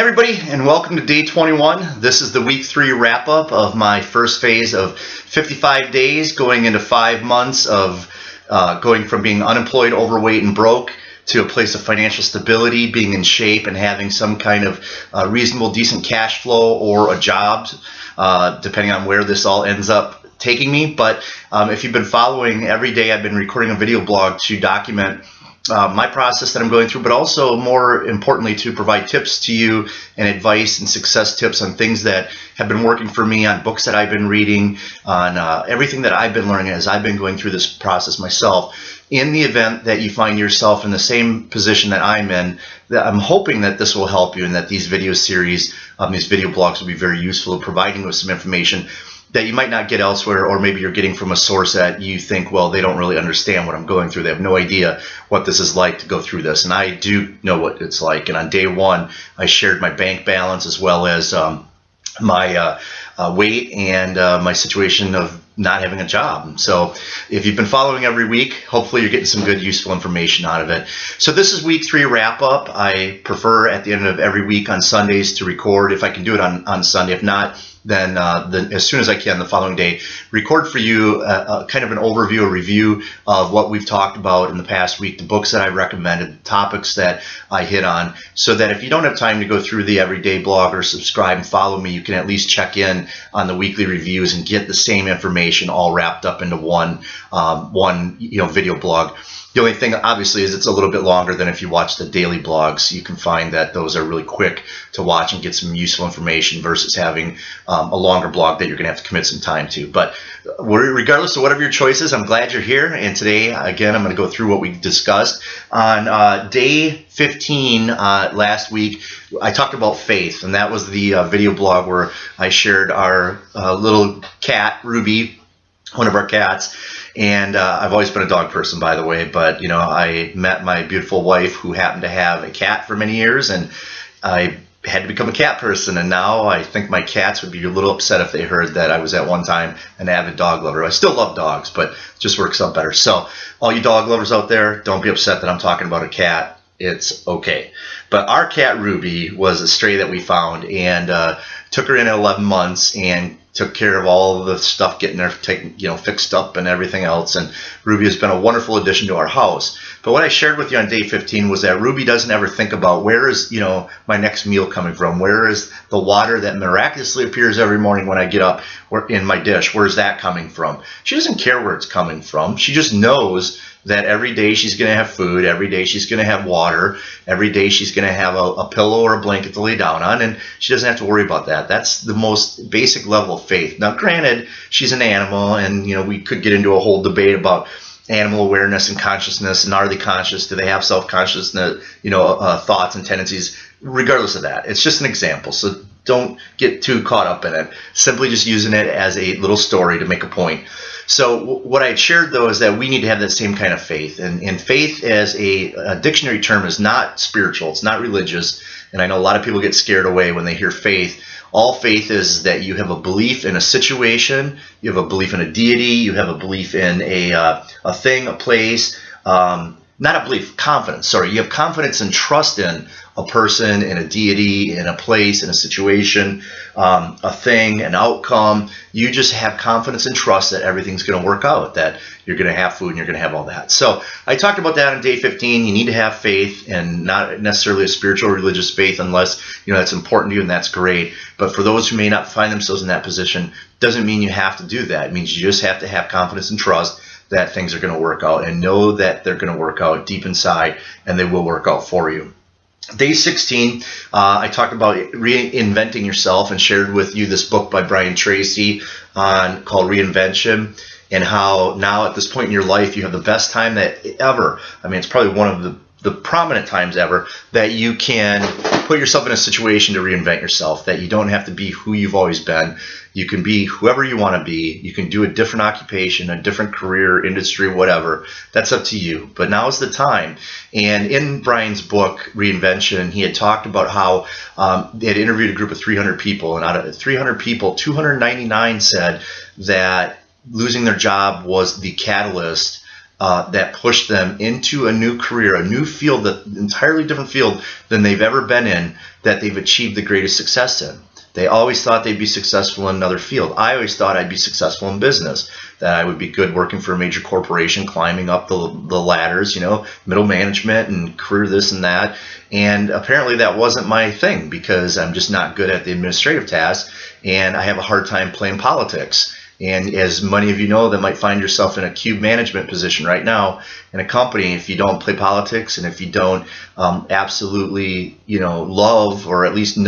Hey everybody, and welcome to day 21. This is the week 3 wrap-up of my first phase of 55 days going into 5 months of going from being unemployed, overweight, and broke to a place of financial stability, being in shape, and having some kind of reasonable, decent cash flow or a job, depending on where this all ends up taking me. But if you've been following, every day I've been recording a video blog to document my process that I'm going through, but also more importantly to provide tips to you and advice and success tips on things that have been working for me, on books that I've been reading, on everything that I've been learning as I've been going through this process myself. In the event that you find yourself in the same position that I'm in, I'm hoping that this will help you and that these video series, these video blogs will be very useful in providing you with some information that you might not get elsewhere, or maybe you're getting from a source that you think, well, they don't really understand what I'm going through. They have no idea what this is like to go through this. And I do know what it's like. And on day 1, I shared my bank balance as well as my weight and my situation of not having a job. So if you've been following every week, hopefully you're getting some good, useful information out of it. So this is week 3 wrap up. I prefer at the end of every week on Sundays to record, if I can do it on Sunday. If not, then as soon as I can the following day, record for you kind of an overview, a review of what we've talked about in the past week, the books that I recommended, the topics that I hit on, so that if you don't have time to go through the everyday blog or subscribe and follow me, you can at least check in on the weekly reviews and get the same information all wrapped up into one video blog. The only thing, obviously, is it's a little bit longer than if you watch the daily blogs. You can find that those are really quick to watch and get some useful information versus having a longer blog that you're going to have to commit some time to. But regardless of whatever your choice is, I'm glad you're here. And today, again, I'm going to go through what we discussed. On day 15 last week, I talked about faith, and that was the video blog where I shared our little cat, Ruby, one of our cats. And I've always been a dog person, by the way, but I met my beautiful wife who happened to have a cat for many years, and I had to become a cat person. And now I think my cats would be a little upset if they heard that I was at one time an avid dog lover. I still love dogs, but it just works out better. So all you dog lovers out there, don't be upset that I'm talking about a cat. It's okay. But our cat Ruby was a stray that we found, and took her in at 11 months and took care of all of the stuff, getting her fixed up and everything else. And Ruby has been a wonderful addition to our house. But what I shared with you on day 15 was that Ruby doesn't ever think about, where is my next meal coming from? Where is the water that miraculously appears every morning when I get up in my dish? Where's that coming from? She doesn't care where it's coming from. She just knows that every day she's going to have food, every day she's going to have water, every day she's going to have a pillow or a blanket to lay down on, and she doesn't have to worry about that. That's the most basic level of faith. Now, granted, she's an animal, and we could get into a whole debate about animal awareness and consciousness, and are they conscious? Do they have self-consciousness, thoughts and tendencies? Regardless of that, it's just an example, so don't get too caught up in it. Simply just using it as a little story to make a point. So what I had shared, though, is that we need to have that same kind of faith. And faith as a dictionary term is not spiritual. It's not religious. And I know a lot of people get scared away when they hear faith. All faith is that you have a belief in a situation, you have a belief in a deity, you have a belief in a thing, a place, not a belief, confidence. Sorry, you have confidence and trust in a person, in a deity, in a place, in a situation, a thing, an outcome. You just have confidence and trust that everything's going to work out, that you're going to have food and you're going to have all that. So I talked about that on day 15. You need to have faith, and not necessarily a spiritual or religious faith unless that's important to you, and that's great. But for those who may not find themselves in that position, doesn't mean you have to do that. It means you just have to have confidence and trust that things are going to work out, and know that they're going to work out deep inside, and they will work out for you. Day 16, I talked about reinventing yourself and shared with you this book by Brian Tracy called Reinvention, and how now at this point in your life you have the best time that ever. I mean, it's probably one of the prominent times ever that you can put yourself in a situation to reinvent yourself, that you don't have to be who you've always been. You can be whoever you want to be. You can do a different occupation, a different career, industry, whatever. That's up to you. But now is the time. And in Brian's book, Reinvention, he had talked about how they had interviewed a group of 300 people. And out of 300 people, 299 said that losing their job was the catalyst that pushed them into a new career, a new field, that entirely different field than they've ever been in, that they've achieved the greatest success in. They always thought they'd be successful in another field. I always thought I'd be successful in business, that I would be good working for a major corporation, climbing up the ladders, middle management and career this and that. And apparently that wasn't my thing, because I'm just not good at the administrative tasks, and I have a hard time playing politics. And as many of you know that might find yourself in a cube management position right now in a company, if you don't play politics, and if you don't absolutely love, or at least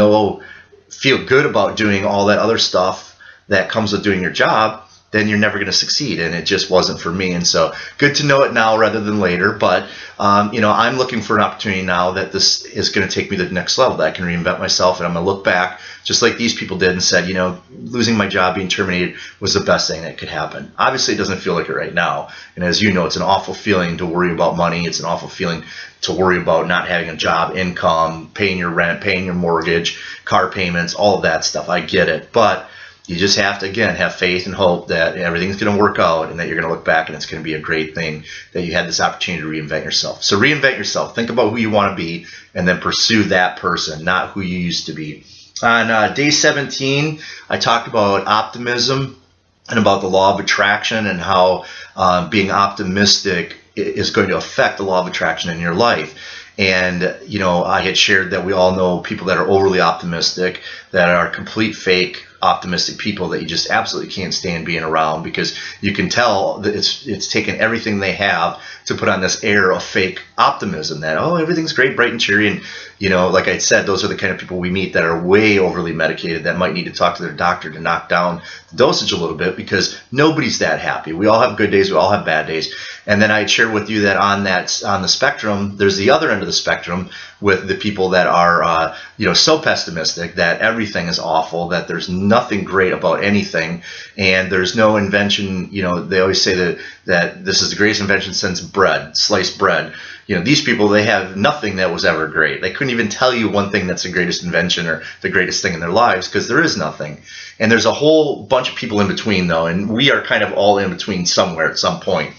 feel good about doing all that other stuff that comes with doing your job, then you're never going to succeed. And it just wasn't for me. And so good to know it now rather than later. But I'm looking for an opportunity now that this is going to take me to the next level, that I can reinvent myself, and I'm going to look back just like these people did and said, losing my job, being terminated, was the best thing that could happen. Obviously, it doesn't feel like it right now. And as you know, it's an awful feeling to worry about money. It's an awful feeling to worry about not having a job, income, paying your rent, paying your mortgage, car payments, all of that stuff. I get it. But you just have to, again, have faith and hope that everything's going to work out, and that you're going to look back and it's going to be a great thing that you had this opportunity to reinvent yourself. So reinvent yourself. Think about who you want to be, and then pursue that person, not who you used to be. On day 17, I talked about optimism and about the law of attraction, and how being optimistic is going to affect the law of attraction in your life. And, I had shared that we all know people that are overly optimistic, that are complete fake optimistic people that you just absolutely can't stand being around, because you can tell that it's taken everything they have to put on this air of fake optimism that, everything's great, bright and cheery. And, like I said, those are the kind of people we meet that are way overly medicated, that might need to talk to their doctor to knock down the dosage a little bit, because nobody's that happy. We all have good days. We all have bad days. And then I had shared with you that on the spectrum, there's the other end of the spectrum with the people that are, so pessimistic that everything is awful, that there's nothing great about anything, and there's no invention. They always say that this is the greatest invention since bread, sliced bread. These people, they have nothing that was ever great. They couldn't even tell you one thing that's the greatest invention or the greatest thing in their lives, because there is nothing. And there's a whole bunch of people in between, though, and we are kind of all in between somewhere at some point.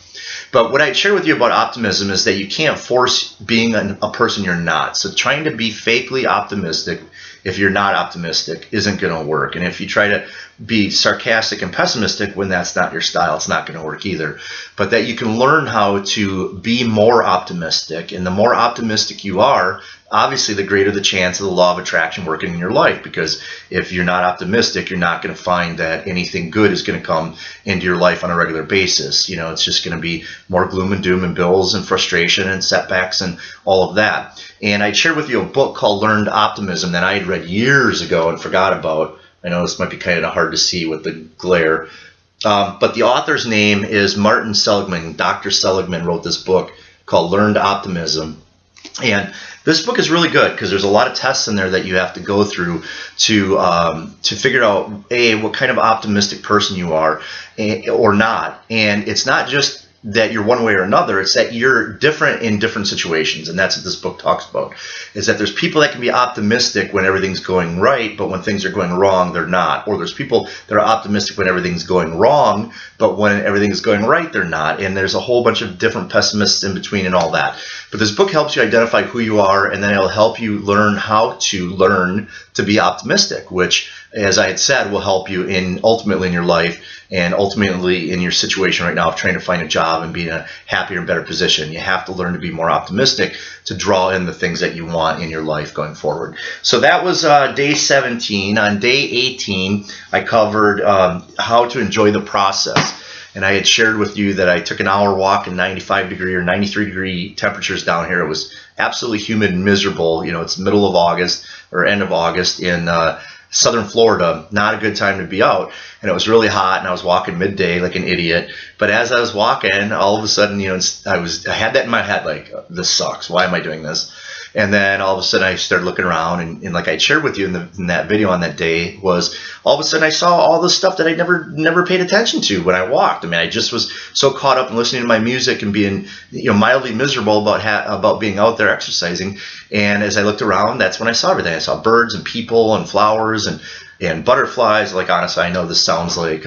But what I'd share with you about optimism is that you can't force being a person you're not. So trying to be fakely optimistic, if you're not optimistic, isn't going to work. And if you try to be sarcastic and pessimistic when that's not your style, it's not going to work either. But that you can learn how to be more optimistic, and the more optimistic you are, obviously the greater the chance of the law of attraction working in your life, because if you're not optimistic, you're not going to find that anything good is going to come into your life on a regular basis. It's just going to be more gloom and doom and bills and frustration and setbacks and all of that. And I shared with you a book called Learned Optimism that I had read years ago and forgot about. I know this might be kind of hard to see with the glare. But the author's name is Martin Seligman. Dr. Seligman wrote this book called Learned Optimism. And this book is really good, because there's a lot of tests in there that you have to go through to figure out, what kind of optimistic person you are or not. And it's not just that you're one way or another, it's that you're different in different situations. And that's what this book talks about, is that there's people that can be optimistic when everything's going right, but when things are going wrong, they're not. Or there's people that are optimistic when everything's going wrong, but when everything is going right, they're not. And there's a whole bunch of different pessimists in between and all that. But this book helps you identify who you are, and then it'll help you learn how to learn to be optimistic, which, as I had said, will help you ultimately in your life, and ultimately in your situation right now of trying to find a job and be in a happier and better position. You have to learn to be more optimistic to draw in the things that you want in your life going forward. So that was day 17. On day 18, I covered how to enjoy the process. And I had shared with you that I took an hour walk in 95 degree or 93 degree temperatures down here. It was absolutely humid and miserable. It's middle of August or end of August in southern Florida. Not a good time to be out. And it was really hot, and I was walking midday like an idiot. But as I was walking, all of a sudden, I had that in my head, like, this sucks. Why am I doing this? And then all of a sudden I started looking around, and like I shared with you in that video on that day, was all of a sudden I saw all the stuff that I never paid attention to when I walked. I mean, I just was so caught up in listening to my music and being mildly miserable about being out there exercising. And as I looked around, that's when I saw everything. I saw birds and people and flowers and butterflies. Like, honestly, I know this sounds like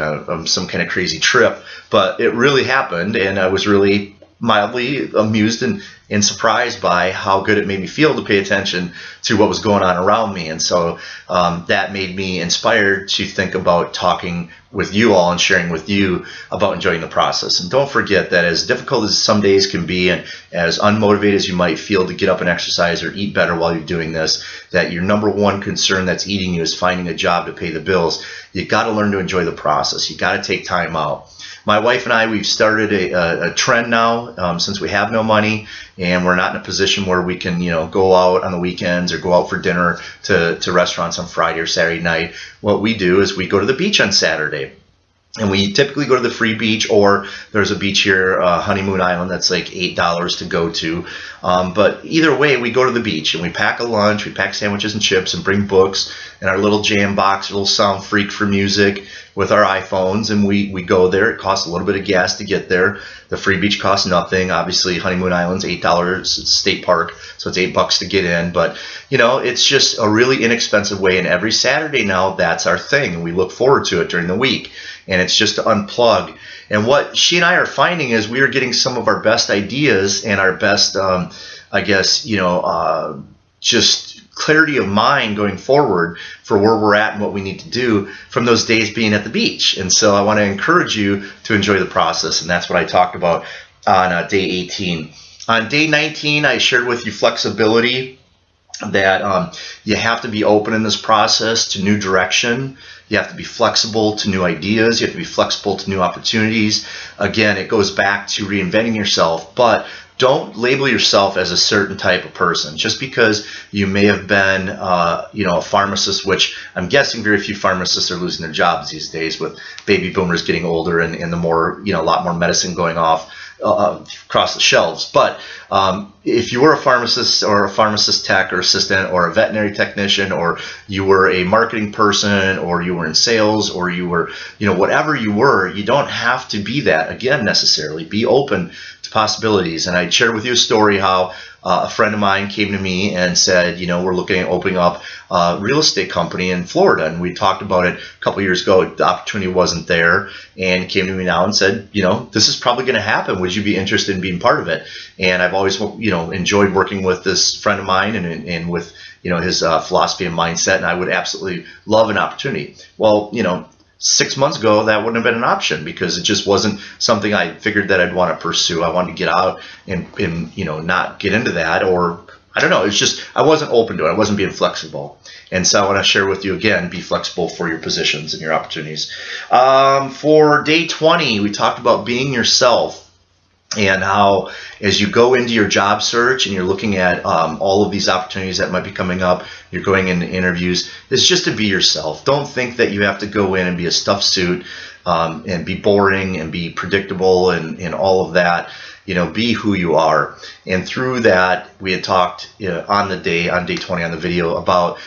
some kind of crazy trip, but it really happened, and I was really mildly amused and surprised by how good it made me feel to pay attention to what was going on around me. And so that made me inspired to think about talking with you all and sharing with you about enjoying the process. And don't forget that as difficult as some days can be and as unmotivated as you might feel to get up and exercise or eat better while you're doing this, that your number one concern that's eating you is finding a job to pay the bills. You got to learn to enjoy the process. You got to take time out. My wife and I, we've started a trend now since we have no money and we're not in a position where we can, go out on the weekends or go out for dinner to restaurants on Friday or Saturday night. What we do is we go to the beach on Saturday. And we typically go to the free beach, or there's a beach here, Honeymoon Island, that's like $8 to go to. But either way, we go to the beach and we pack a lunch, we pack sandwiches and chips and bring books and our little jam box, little sound freak for music with our iPhones, and we go there. It costs a little bit of gas to get there. The free beach costs nothing. Obviously, Honeymoon Island's $8. It's a state park, so it's $8 to get in. But, it's just a really inexpensive way. And every Saturday now, that's our thing. And we look forward to it during the week. And it's just to unplug. And what she and I are finding is we are getting some of our best ideas and our best, just clarity of mind going forward for where we're at and what we need to do from those days being at the beach. And so I want to encourage you to enjoy the process. And that's what I talked about on day 18. On day 19, I shared with you flexibility, that you have to be open in this process to new direction. You have to be flexible to new ideas. You have to be flexible to new opportunities. Again, it goes back to reinventing yourself, but don't label yourself as a certain type of person. Just because you may have been, a pharmacist, which I'm guessing very few pharmacists are losing their jobs these days with baby boomers getting older and the more, a lot more medicine going off across the shelves. But if you were a pharmacist or a pharmacist tech or assistant or a veterinary technician, or you were a marketing person, or you were in sales, or you were, whatever you were, you don't have to be that again necessarily. Be open to possibilities. And I shared with you a story how a friend of mine came to me and said, we're looking at opening up a real estate company in Florida. And we talked about it a couple of years ago. The opportunity wasn't there, and came to me now and said, this is probably going to happen. Would you be interested in being part of it? And I've always, enjoyed working with this friend of mine and with, his philosophy and mindset. And I would absolutely love an opportunity. Well, 6 months ago, that wouldn't have been an option because it just wasn't something I figured that I'd want to pursue. I wanted to get out and not get into that, or I don't know. It's just I wasn't open to it. I wasn't being flexible. And so I want to share with you again, be flexible for your positions and your opportunities. For day 20, we talked about being yourself. And how, as you go into your job search and you're looking at all of these opportunities that might be coming up, you're going into interviews, it's just to be yourself. Don't think that you have to go in and be a stuffed suit and be boring and be predictable and all of that. Be who you are. And through that, we had talked on day 20 on the video about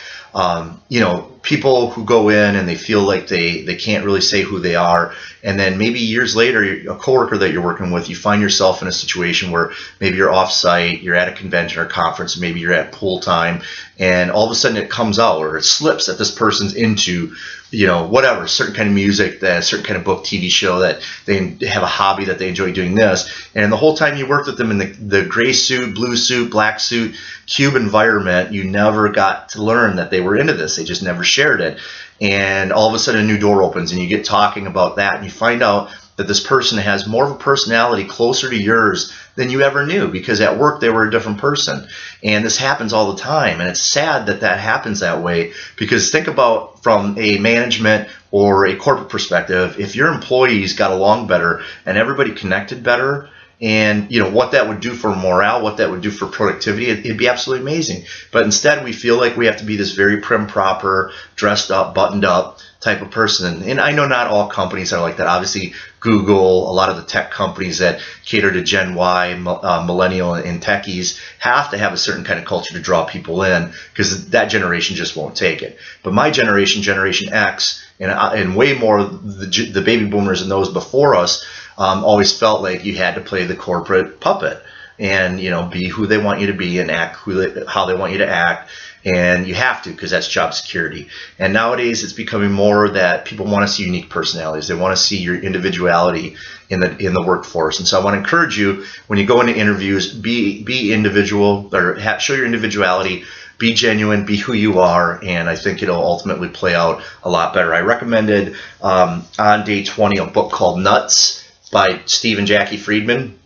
people who go in and they feel like they can't really say who they are. And then maybe years later, a coworker that you're working with, you find yourself in a situation where maybe you're off-site, you're at a convention or conference, maybe you're at pool time, and all of a sudden it comes out or it slips that this person's into, whatever, certain kind of music, that certain kind of book, TV show, that they have a hobby that they enjoy doing this. And the whole time you worked with them in the gray suit, blue suit, black suit, cube environment, you never got to learn that they were into this. They just never shared it. And all of a sudden a new door opens and you get talking about that and you find out that this person has more of a personality closer to yours than you ever knew, because at work they were a different person. And this happens all the time, and it's sad that that happens that way, because think about from a management or a corporate perspective, if your employees got along better and everybody connected better, and what that would do for morale, what that would do for productivity, it'd be absolutely amazing. But instead we feel like we have to be this very prim, proper, dressed up, buttoned up type of person. And I know not all companies are like that. Obviously Google, a lot of the tech companies that cater to Gen Y, millennial and techies, have to have a certain kind of culture to draw people in, because that generation just won't take it. But my generation, Generation X, and way more the baby boomers and those before us, always felt like you had to play the corporate puppet. and be who they want you to be and act how they want you to act. And you have to, because that's job security. And nowadays it's becoming more that people want to see unique personalities. They want to see your individuality in the workforce. And so I want to encourage you, when you go into interviews, be individual, or show your individuality, be genuine, be who you are, and I think it'll ultimately play out a lot better. I recommended on day 20 a book called Nuts by Steve and Jackie Friedman.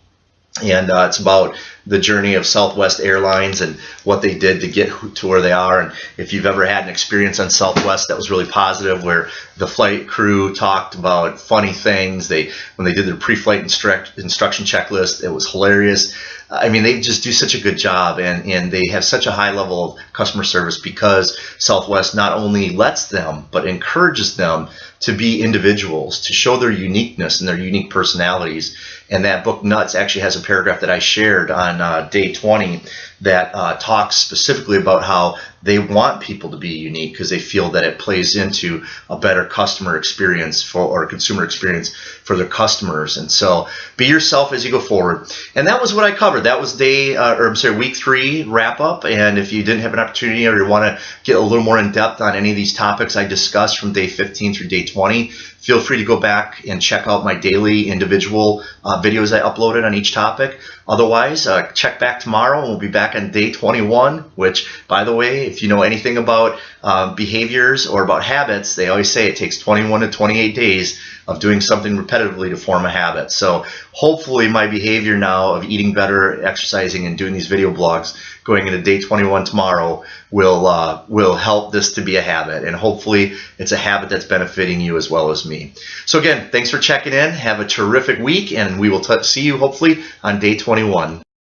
And it's about the journey of Southwest Airlines and what they did to get to where they are. And if you've ever had an experience on Southwest that was really positive, where the flight crew talked about funny things, when they did their pre-flight instruction checklist, it was hilarious. I mean, they just do such a good job, and they have such a high level of customer service because Southwest not only lets them, but encourages them to be individuals, to show their uniqueness and their unique personalities. And that book, Nuts, actually has a paragraph that I shared on day 20 that talks specifically about how they want people to be unique, because they feel that it plays into a better customer experience or consumer experience for their customers. And so be yourself as you go forward. And that was what I covered. That was week 3 wrap up. And if you didn't have an opportunity, or you want to get a little more in depth on any of these topics I discussed from day 15 through day 20, feel free to go back and check out my daily individual videos I uploaded on each topic. Otherwise, check back tomorrow, and we'll be back on day 21, which, by the way, if you know anything about behaviors or about habits, they always say it takes 21 to 28 days of doing something repetitively to form a habit. So hopefully my behavior now of eating better, exercising, and doing these video blogs going into day 21 tomorrow will help this to be a habit. And hopefully it's a habit that's benefiting you as well as me. So again, thanks for checking in. Have a terrific week, and we will see you hopefully on day 21.